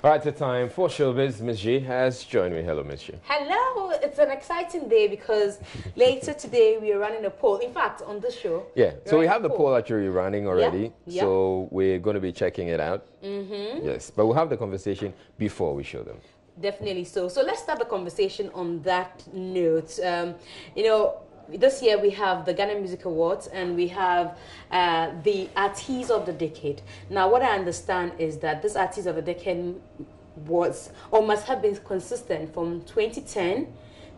All right, it's time for Showbiz. Miss G has joined me. Hello, Miss G. Hello. It's an exciting day because later today we are running a poll. In fact, on this show. Yeah, so we have the poll actually running already. Yeah. So we're going to be checking it out. Yes, but we'll have the conversation before we show them. Definitely so. So let's start the conversation on that note. You know, this year we have the Ghana Music Awards and we have the Artiste of the Decade. Now, what I understand is that this Artiste of the Decade was or must have been consistent from 2010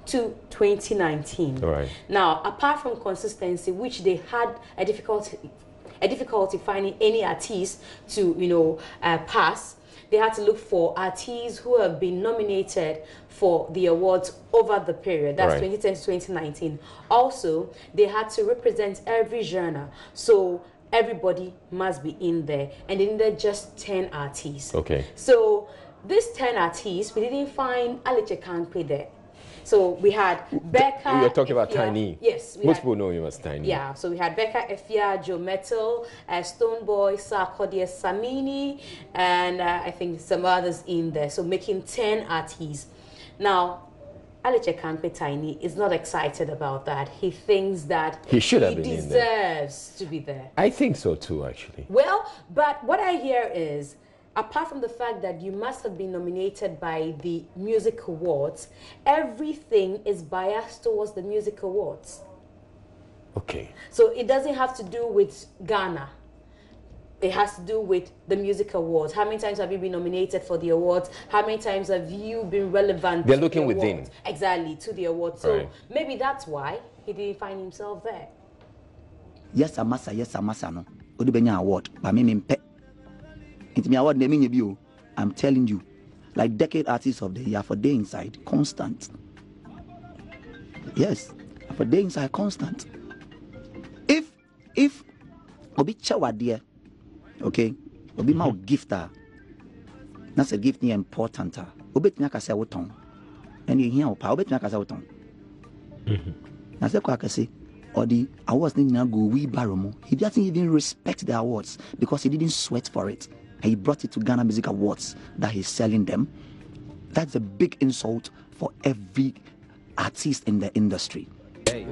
to 2019. All right. Now, apart from consistency, which they had a difficulty finding any artiste to, you know, pass, they had to look for artists who have been nominated for the awards over the period. That's right. 2010 to 2019. Also, they had to represent every genre. So everybody must be in there. And they needed just 10 artists. Okay. So these 10 artists, we didn't find Alice Kankwe there. So we had Becca. We were talking about Efia. Tiny. Yes. Most people know you as Tiny. Yeah, so we had Becca, Efia, Joe Metal, Stoneboy, Sarkodie, Samini, and I think some others in there. So making 10 artists. Now, Alice Kankwe Tiny is not excited about that. He thinks that he should have been in there. Deserves to be there. I think so too, actually. Well, but what I hear is, apart from the fact that you must have been nominated by the Music Awards, everything is biased towards the Music Awards. Okay. So it doesn't have to do with Ghana. It has to do with the Music Awards. How many times have you been nominated for the awards? How many times have you been relevant They're to looking the within. awards? Exactly, to the awards. So right. maybe that's why he didn't find himself there. Yes, Amasa, no. Odibenya award, but me pet. Into me award naming you. I'm telling you, like Decade Artist of the Year for Day Inside, constant. Yes, for Day Inside, constant. If Obi Chawa dear, okay, Obi ma gifter. That's a gift ni important. Obi tinyaka se wotong, and you hear opa. Obi tinyaka se wotong. Na se kwa kase. Or the awards didn't go wheelbarrow. He doesn't even respect the awards because he didn't sweat for it. And he brought it to Ghana Music Awards that he's selling them. That's a big insult for every artist in the industry. Okay,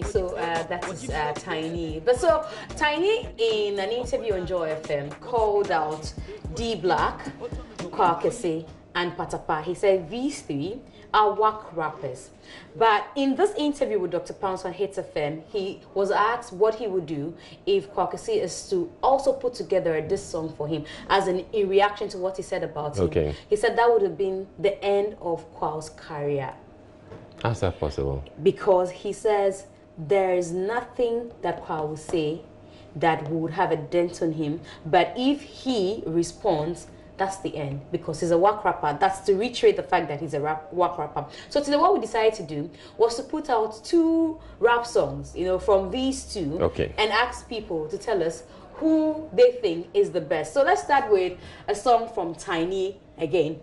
so that is Tiny. But so Tiny, in an interview on Joy FM, called out D Black, Kwakese, and Patapa. He said these three are whack rappers. But in this interview with Dr. Pounce on Hits FM, he was asked what he would do if Kwakese is to also put together a diss song for him, as in reaction to what he said about him. He said that would have been the end of Kwau's career. How's that possible? Because he says there is nothing that Kwau will say that would have a dent on him, but if he responds, that's the end, because he's a whack rapper. That's to reiterate the fact that he's a whack rapper. So today what we decided to do was to put out 2 rap songs, you know, from these two, and ask people to tell us who they think is the best. So let's start with a song from Tiny again.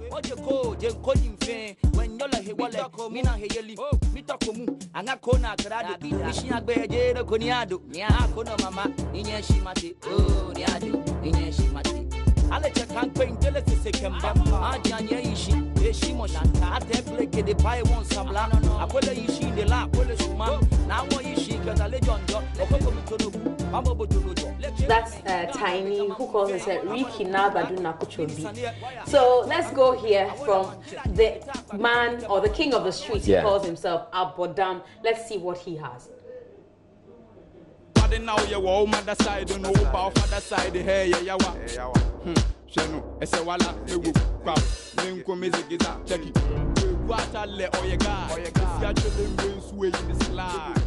What you go, you calling fan when you're like what me na heyeli me takomu anga kona grado ishinya gbeje do koniado nya kono mama inye shimati oh niado inye shimati Alecha Kankwe intele se kemba ajanye ishi eshimo shanta ate pleke de pai won samla akwele ishi de la akwele suma na wo ishi kaza lejondo okoko mitonobu mambo botonojo. That's Tiny, who calls himself Ricky Nabaduna Kuchobi. So let's go here from the man or the king of the streets. He calls himself Abodam. Let's see what he has. Now you were mother side, no about father side, hey, yawa. Sheno, Esewala, Ninko music is a check it. What I let all your guy, actually sway in the slide.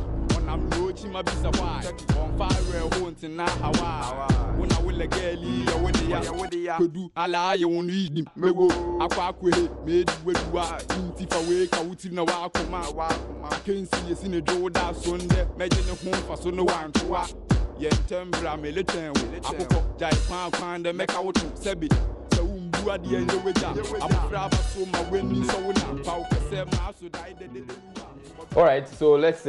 I'm roaching my visa wide on fire haunting now Hawaii. When I will again, when they could do allow you on reading. Mego, Aquaque, made with what if I wake out in a while. Come out, I can't see us in a jaw that Sunday, imagine a home for so no one to walk. Yet, Tembra, Militan, Apoko, Jai Pan, the Mecca to Sebi. So, at the end of the day, I'm proud of so my winning so now. All right, so let's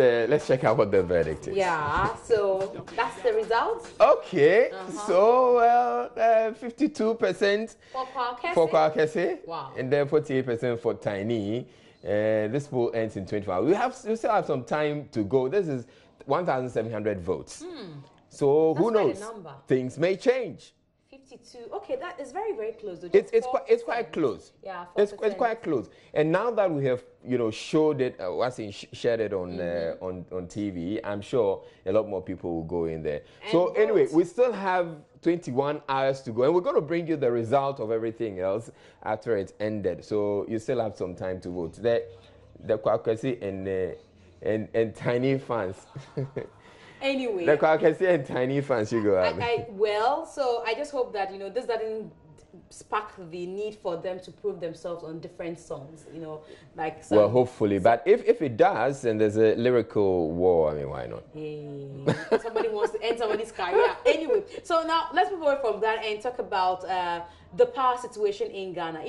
check out what the verdict is. Yeah, so that's the result. Okay, so 52% for Kwakese, Wow. and then 48% for Tiny. This poll ends in 24 hours. We still have some time to go. This is 1,700 votes. So who knows? Things may change. 52. Okay, that is very, very close. It's quite close. Yeah, it's quite close. And now that we have showed it, shared it on on TV, I'm sure a lot more people will go in there. And so vote. Anyway, we still have 21 hours to go, and we're going to bring you the result of everything else after it's ended. So you still have some time to vote. The Kwakese and Tiny fans. Anyway, the Kwakese and Tiny fans, you go ahead. So I just hope that this doesn't spark the need for them to prove themselves on different songs. Like some, well, hopefully, but if it does, and there's a lyrical war, I mean, why not? Hey, somebody wants to end somebody's career. Anyway, so now let's move away from that and talk about the power situation in Ghana.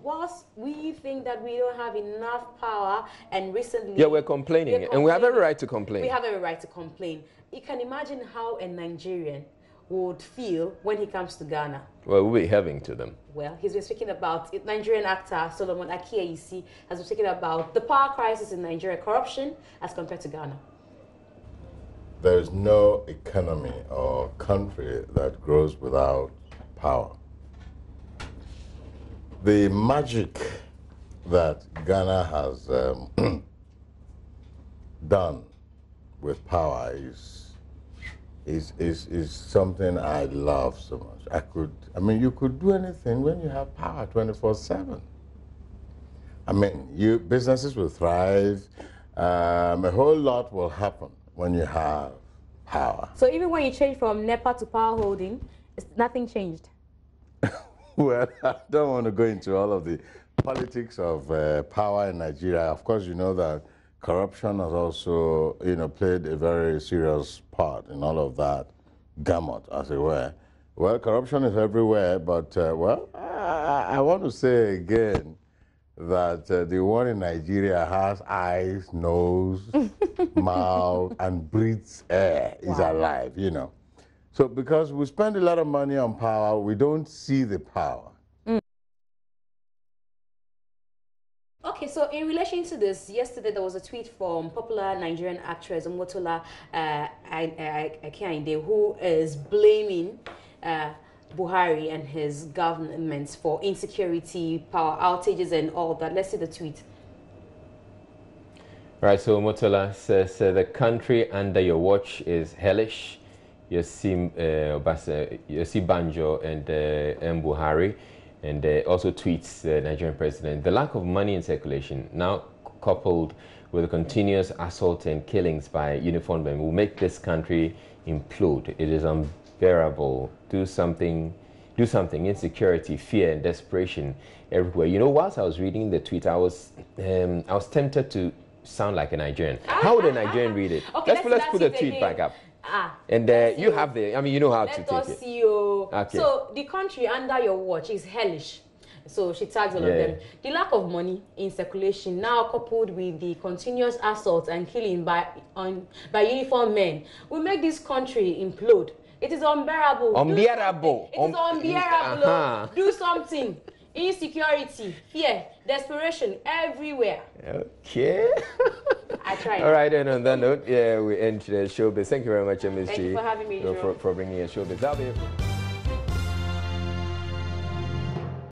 Whilst we think that we don't have enough power, and recently... Yeah, we're complaining, and we have every right to complain. We have every right to complain. You can imagine how a Nigerian would feel when he comes to Ghana. Well, we'll be having to them. Well, he's been speaking about it. Nigerian actor Solomon Akiaisi has been speaking about the power crisis in Nigeria, corruption as compared to Ghana. There is no economy or country that grows without power. The magic that Ghana has done with power is something I love so much. You could do anything when you have power 24/7. Businesses will thrive. A whole lot will happen when you have power. So even when you change from NEPA to power holding, nothing changed? Well, I don't want to go into all of the politics of power in Nigeria. Of course, you know that corruption has also, played a very serious part in all of that gamut, as it were. Well, corruption is everywhere, but, I want to say again that the one in Nigeria has eyes, nose, mouth, and breathes air, is alive, So because we spend a lot of money on power, we don't see the power. Okay, so in relation to this, yesterday there was a tweet from popular Nigerian actress Omotola Akeinde, who is blaming Buhari and his government for insecurity, power outages, and all that. Let's see the tweet. Right, so Omotola says the country under your watch is hellish. You see Banjo and Buhari. And also tweets the Nigerian president, the lack of money in circulation, now coupled with the continuous assault and killings by uniformed men, will make this country implode. It is unbearable. Do something. Insecurity, fear, and desperation everywhere. Whilst I was reading the tweet, I was tempted to sound like a Nigerian. How would a Nigerian read it? Okay, let's put the tweet back up. And you have you know how to take it. Let us see you. Okay. So the country under your watch is hellish. So she tags all of them. The lack of money in circulation, now coupled with the continuous assault and killing by uniformed men, will make this country implode. It is unbearable. Unbearable. It is unbearable. Do something. Insecurity, fear, desperation, everywhere. Okay. I tried. All right, and on that note, we end today's showbiz. Thank you very much, MSG. Thank you for having me, for bringing us showbiz. That'll be it.